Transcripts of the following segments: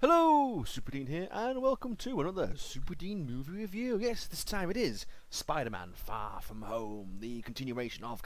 Hello, Superdean here, and welcome to another Superdean movie review. Yes, this time it is Spider-Man Far From Home, the continuation of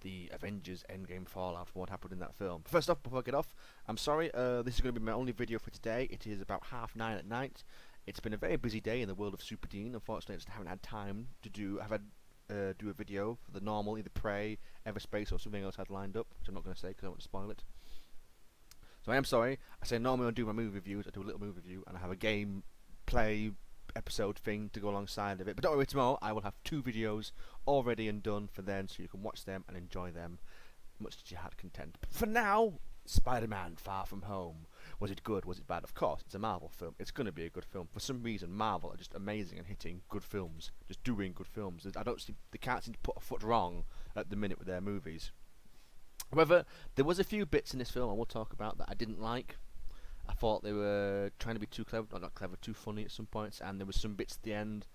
the Avengers Endgame fallout from what happened in that film. First off, before I get off, I'm sorry, this is going to be my only video for today. It is about 9:30 at night. It's been a very busy day in the world of Superdean. Unfortunately, I just haven't had time to do a video for the normal, either Prey, Everspace, or something else I had lined up, which I'm not going to say because I don't want to spoil it. So I am sorry. I say normally I do my movie reviews, I do a little movie review, and I have a game play episode thing to go alongside of it. But don't worry, tomorrow I will have 2 videos all ready and done for then, so you can watch them and enjoy them, much as you had content. But for now, Spider-Man Far From Home. Was it good? Was it bad? Of course, it's a Marvel film. It's going to be a good film. For some reason, Marvel are just amazing at hitting good films, just doing good films. They can't seem to put a foot wrong at the minute with their movies. However, there was a few bits in this film I will talk about that I didn't like. I thought they were trying to be too clever, not clever, too funny at some points, and there was some bits at the end.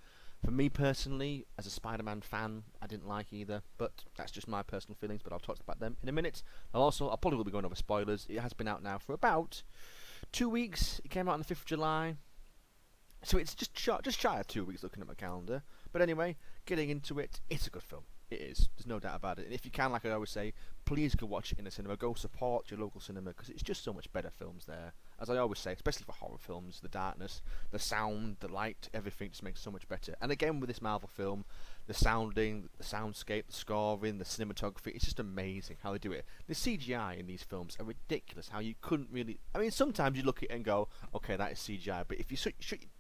For me personally, as a Spider-Man fan, I didn't like either, but that's just my personal feelings, but I'll talk about them in a minute. I'll probably will be going over spoilers. It has been out now for about 2 weeks. It came out on the 5th of July. So it's just shy of 2 weeks looking at my calendar. But anyway, getting into it, it's a good film. It is. There's no doubt about it. And if you can, like I always say, please go watch it in a cinema. Go support your local cinema because it's just so much better films there. As I always say, especially for horror films, the darkness, the sound, the light, everything just makes it so much better. And again, with this Marvel film, the sounding, the soundscape, the scoring, the cinematography, it's just amazing how they do it. The CGI in these films are ridiculous. How you couldn't really... I mean, sometimes you look at it and go, okay, that is CGI. But if you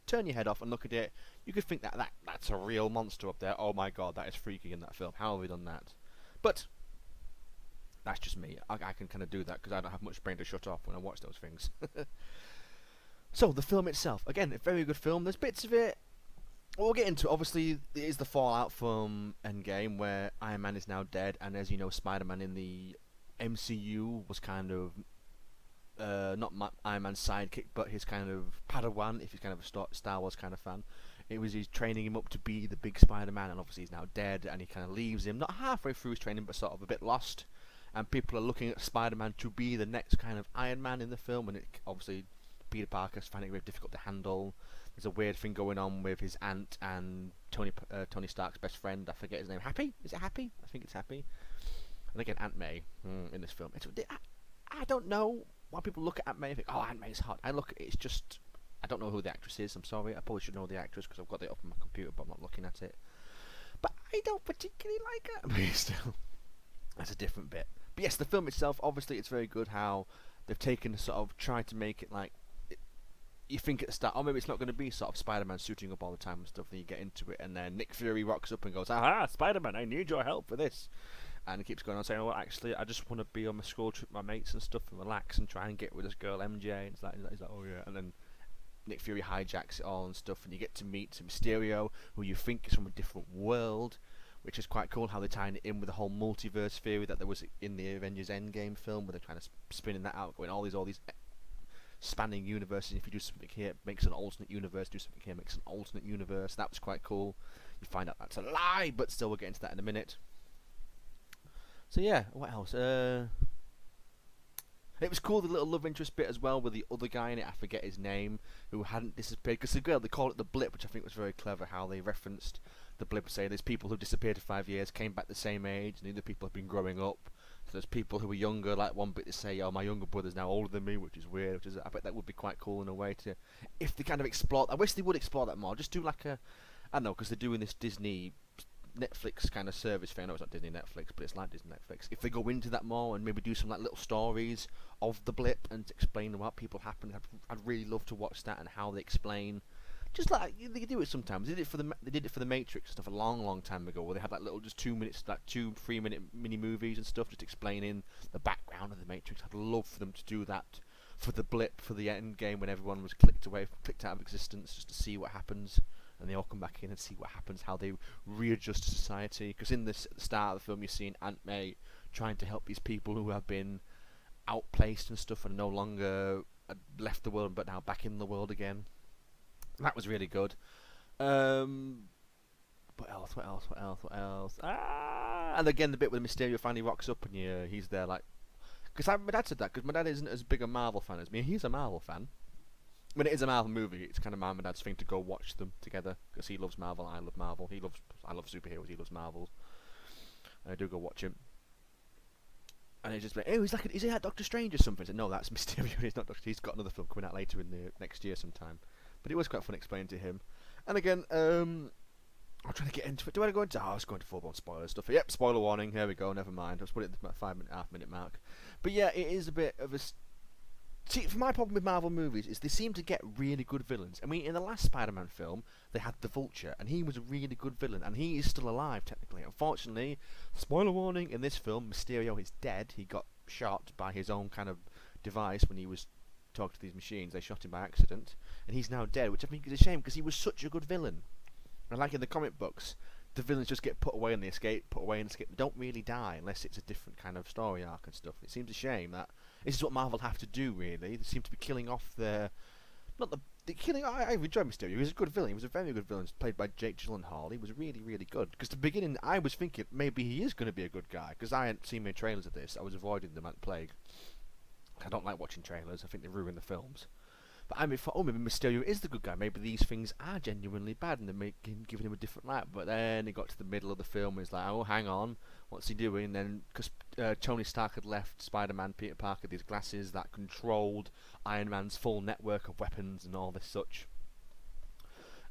turn your head off and look at it, you could think that's a real monster up there. Oh my god, that is freaky in that film. How have we done that? But that's just me. I can kind of do that because I don't have much brain to shut off when I watch those things. So the film itself, again, a very good film. There's bits of it. We'll get into it. Obviously, it is the fallout from Endgame where Iron Man is now dead, and as you know, Spider-Man in the MCU was kind of not Iron Man's sidekick, but his kind of Padawan, if he's kind of a Star Wars kind of fan. He's training him up to be the big Spider-Man, and obviously he's now dead, and he kind of leaves him, not halfway through his training, but sort of a bit lost. And people are looking at Spider-Man to be the next kind of Iron Man in the film, and obviously Peter Parker's finding it very difficult to handle. There's a weird thing going on with his aunt and Tony Stark's best friend. I forget his name. Happy? Is it Happy? I think it's Happy. And again, Aunt May in this film. I don't know why people look at Aunt May and think, oh, Aunt May's hot. It's just... I don't know who the actress is. I'm sorry. I probably should know the actress because I've got it up on my computer, but I'm not looking at it. But I don't particularly like her. But still, that's a different bit. But yes, the film itself, obviously, it's very good how they've taken sort of tried to make it like you think at the start, oh, maybe it's not going to be sort of Spider-Man suiting up all the time and stuff. Then you get into it, and then Nick Fury rocks up and goes, "Aha, Spider-Man, I need your help for this." And he keeps going on saying, "Oh, well, actually, I just want to be on my school trip with my mates and stuff and relax and try and get with this girl MJ." And he's like, "Oh yeah," and then Nick Fury hijacks it all and stuff, and you get to meet Mysterio, who you think is from a different world, which is quite cool how they're tying it in with the whole multiverse theory that there was in the Avengers Endgame film, where they're trying to spinning that out, going all these spanning universes. If you do something here, it makes an alternate universe. Do something here, it makes an alternate universe. That was quite cool. You find out that's a lie, but still, we'll get into that in a minute. So yeah, what else? It was cool, the little love interest bit as well with the other guy in it. I forget his name, who hadn't disappeared. Because the girl, they call it the blip, which I think was very clever. How they referenced the blip, saying there's people who disappeared for 5 years, came back the same age, and the other people have been growing up. So there's people who were younger, like one bit they say, "Oh, my younger brother's now older than me," which is weird. I bet that would be quite cool in a way to, if they kind of explore. I wish they would explore that more. Just do like I don't know, because they're doing this Disney Netflix kind of service thing. I know it's not Disney Netflix, but it's like Disney Netflix. If they go into that more and maybe do some like little stories of the blip and explain what people happened, I'd really love to watch that and how they explain. Just like they do it sometimes. They did it for the Matrix stuff a long time ago, where they had like little just 2 minutes, like 2-3 minute mini movies and stuff, just explaining the background of the Matrix. I'd love for them to do that for the blip, for the end game when everyone was clicked out of existence, just to see what happens, and they all come back in and see what happens, how they readjust to society. Because in this at the start of the film, you're seeing Aunt May trying to help these people who have been outplaced and stuff and no longer left the world, but now back in the world again. That was really good. What else? And again, the bit where Mysterio finally rocks up and he's there like... Because my dad said that, because my dad isn't as big a Marvel fan as me. He's a Marvel fan. when it is a Marvel movie, it's kind of Mum and Dad's thing to go watch them together because he loves Marvel, I love Marvel. I love superheroes, he loves Marvel. And I do go watch him. And it's just like, oh, is he like Doctor Strange or something? I said, no, that's Mysterio. He's not Doctor. He's got another film coming out later in the next year sometime. But it was quite fun explaining to him. And again, I'm trying to get into it. Do I go into? Oh, I was going to full-blown spoiler stuff. Yep, spoiler warning. Here we go. Never mind. I'll put it at the 5.5 minute mark. But yeah, it is a bit of a. See, my problem with Marvel movies is they seem to get really good villains. I mean, in the last Spider-Man film, they had the Vulture, and he was a really good villain, and he is still alive, technically. Unfortunately, spoiler warning, in this film, Mysterio is dead. He got shot by his own kind of device when he was talking to these machines. They shot him by accident, and he's now dead, which I think is a shame, because he was such a good villain. And like in the comic books, the villains just get put away and they escape, put away and escape. They don't really die unless it's a different kind of story arc and stuff. It seems a shame that this is what Marvel have to do, really. They seem to be killing off their... Not the killing... I enjoyed Mysterio. He was a good villain. He was a very good villain, played by Jake Gyllenhaal. He was really, really good. Because at the beginning, I was thinking maybe he is going to be a good guy. Because I hadn't seen many trailers of this. I was avoiding them like the plague. I don't like watching trailers. I think they ruin the films. But I thought, oh, maybe Mysterio is the good guy. Maybe these things are genuinely bad and they're giving him a different light. But then it got to the middle of the film and it's like, oh, hang on, what's he doing? And then, because Tony Stark had left Spider-Man, Peter Parker, these glasses that controlled Iron Man's full network of weapons and all this such.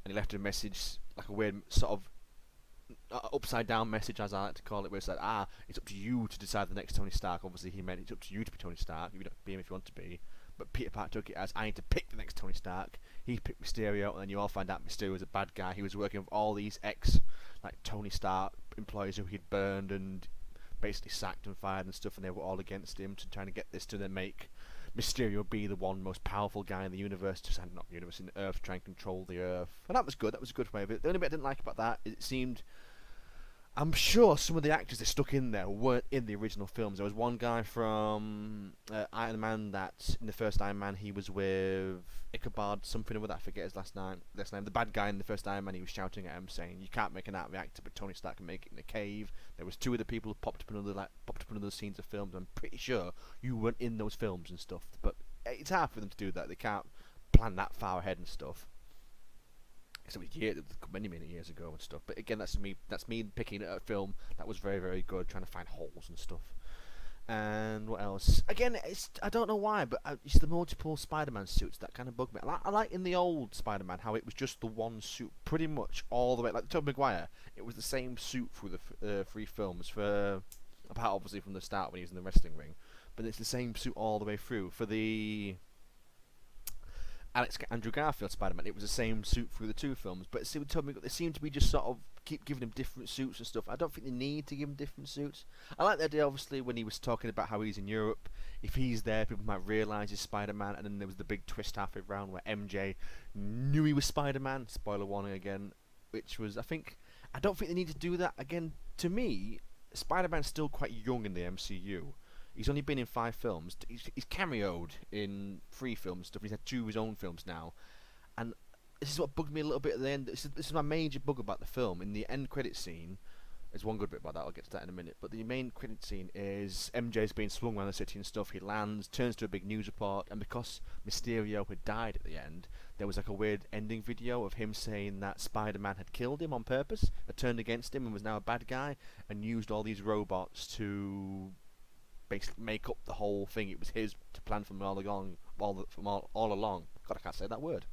And he left a message, like a weird sort of upside down message, as I like to call it, where it's like, it's up to you to decide the next Tony Stark. Obviously, he meant it's up to you to be Tony Stark. You don't be him if you want to be. But Peter Parker took it as, I need to pick the next Tony Stark. He picked Mysterio, and then you all find out Mysterio was a bad guy. He was working with all these like Tony Stark employees who he'd burned and basically sacked and fired and stuff, and they were all against him to trying to get this to then make Mysterio be the one most powerful guy in the universe, not the universe, in the Earth, to try and control the Earth. And that was good. That was a good way of it. The only bit I didn't like about that is it seemed... I'm sure some of the actors they stuck in there weren't in the original films. There was one guy from Iron Man that in the first Iron Man he was with Ichabod something or other. I forget his last name. The bad guy in the first Iron Man, he was shouting at him saying, "You can't make an out reactor, but Tony Stark can make it in a cave." There was two other people who popped up in other scenes of films. I'm pretty sure you weren't in those films and stuff. But it's hard for them to do that. They can't plan that far ahead and stuff. It was many years ago and stuff. But again, that's me picking a film that was very, very good, trying to find holes and stuff. And what else? Again, I don't know why, but it's the multiple Spider-Man suits that kind of bug me. I like in the old Spider-Man how it was just the one suit pretty much all the way. Like Tobey Maguire, it was the same suit through the 3 films, apart obviously from the start when he was in the wrestling ring. But it's the same suit all the way through. For the Andrew Garfield Spider-Man, it was the same suit through the 2 films, but they seem to be just sort of keep giving him different suits and stuff. I don't think they need to give him different suits. I like the idea, obviously, when he was talking about how he's in Europe, if he's there, people might realise he's Spider-Man, and then there was the big twist halfway round where MJ knew he was Spider-Man, spoiler warning again, which was, I don't think they need to do that. Again, to me, Spider-Man's still quite young in the MCU. He's only been in 5 films. He's cameoed in 3 films and stuff. He's had 2 of his own films now. And this is what bugged me a little bit at the end. This is my major bug about the film. In the end credit scene, there's one good bit about that. I'll get to that in a minute. But the main credit scene is MJ's being swung around the city and stuff. He lands, turns to a big news report. And because Mysterio had died at the end, there was like a weird ending video of him saying that Spider-Man had killed him on purpose, had turned against him and was now a bad guy, and used all these robots to basically make up the whole thing. It was his to plan from all along. God, I can't say that word.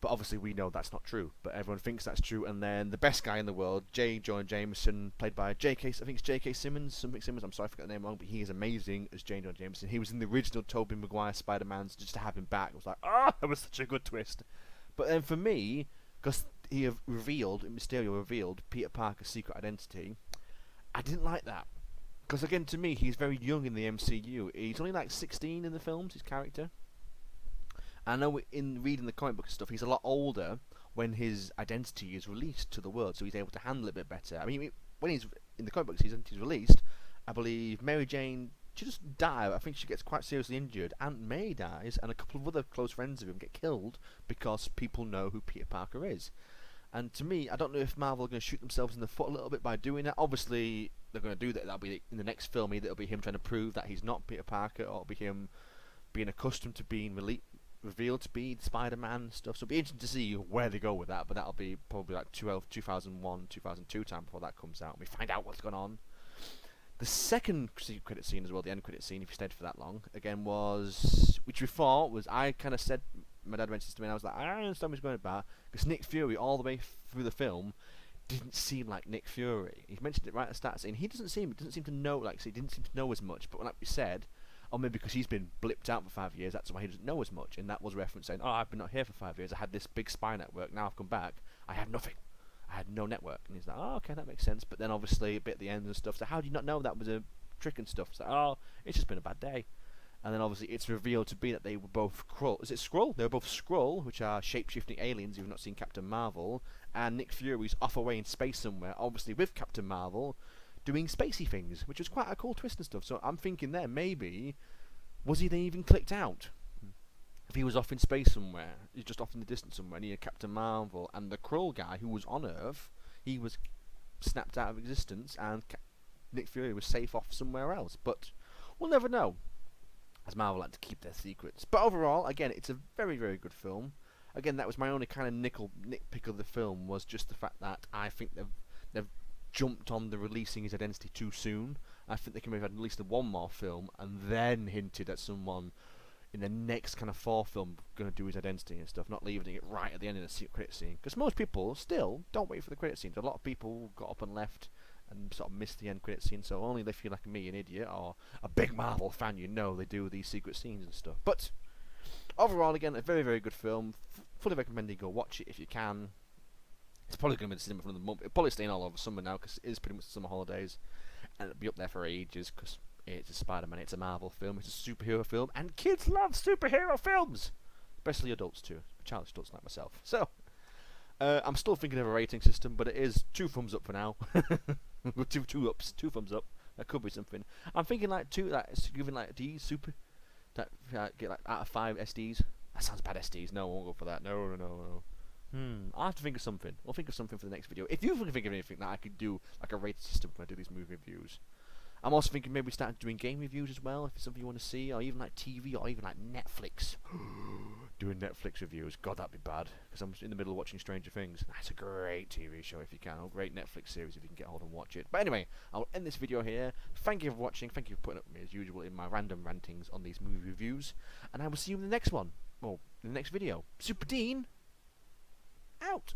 But obviously we know that's not true. But everyone thinks that's true. And then the best guy in the world, J. Jonah Jameson, played by J.K. I think it's J.K. Simmons. I'm sorry, I forgot the name wrong. But he is amazing as J. Jonah Jameson. He was in the original Tobey Maguire Spider-Man. Just to have him back, it was like, that was such a good twist. But then for me, because Mysterio revealed Peter Parker's secret identity, I didn't like that. Because again, to me, he's very young in the MCU. He's only like 16 in the films, his character. I know in reading the comic book and stuff, he's a lot older when his identity is released to the world, so he's able to handle it a bit better. I mean, when he's in the comic books, he's released, I believe Mary Jane, she just dies. I think she gets quite seriously injured. Aunt May dies, and a couple of other close friends of him get killed because people know who Peter Parker is. And to me, I don't know if Marvel are going to shoot themselves in the foot a little bit by doing that. Obviously, they're going to do that. That'll be in the next film. Either it'll be him trying to prove that he's not Peter Parker, or it'll be him being accustomed to being revealed to be Spider-Man stuff. So it'll be interesting to see where they go with that. But that'll be probably like 2001, 2002 time before that comes out. We find out what's going on. The second credit scene as well, the end credit scene, if you stayed for that long, again was, which we thought was, I kind of said, my dad mentioned this to me, and I was like, I don't understand what he's going about, because Nick Fury, all the way through the film, didn't seem like Nick Fury. He mentioned it right at the start, saying he doesn't seem to know, like, so he didn't seem to know as much, but like we said, or maybe because he's been blipped out for 5 years, that's why he doesn't know as much, and that was reference saying, oh, I've been not here for 5 years, I had this big spy network, now I've come back, I have nothing. I had no network. And he's like, oh, okay, that makes sense. But then obviously a bit at the end and stuff, so how do you not know that was a trick and stuff? It's like, oh, it's just been a bad day. And then obviously it's revealed to be that they were both Skrull. Is it Skrull? They were both Skrull, which are shape-shifting aliens who've not seen Captain Marvel. And Nick Fury's off away in space somewhere, obviously with Captain Marvel, doing spacey things, which was quite a cool twist and stuff. So I'm thinking there, maybe, was he then even clicked out? If he was off in space somewhere, he's just off in the distance somewhere near Captain Marvel, and the Skrull guy who was on Earth, he was snapped out of existence, and Nick Fury was safe off somewhere else. But we'll never know, as Marvel like to keep their secrets. But overall, again, it's a very, very good film. Again, that was my only kind of nitpick of the film, was just the fact that I think they've jumped on the releasing his identity too soon. I think they can maybe have at least one more film, and then hinted at someone in the next kind of 4th film going to do his identity and stuff, not leaving it right at the end of the secret credit scene. Because most people still don't wait for the credit scenes. A lot of people got up and left and sort of missed the end credit scene, so only if you're like me, an idiot, or a big Marvel fan, you know they do these secret scenes and stuff. But overall, again, a very, very good film. Fully recommend you go watch it if you can. It's probably going to be in the cinema for another month. It'll probably stay in all over summer now, because it is pretty much the summer holidays, and it'll be up there for ages, because it's a Spider-Man, it's a Marvel film, it's a superhero film, and kids love superhero films! Especially adults too, childish adults like myself. So, I'm still thinking of a rating system, but it is 2 thumbs up for now. two ups, 2 thumbs up. That could be something. I'm thinking like giving like D super, that get like out of 5 SDs. That sounds bad, SDs. No, I won't go for that. No. I'll have to think of something. I'll think of something for the next video. If you can think of anything that I could do, like a rating system when I do these movie reviews. I'm also thinking maybe start doing game reviews as well, if it's something you want to see, or even like TV, or even like Netflix. Doing Netflix reviews, God, that'd be bad, because I'm in the middle of watching Stranger Things. That's a great TV show if you can, or a great Netflix series if you can get hold and watch it. But anyway, I'll end this video here. Thank you for watching, thank you for putting up with me as usual in my random rantings on these movie reviews, and I will see you in the next one, well, in the next video. Superdean, out!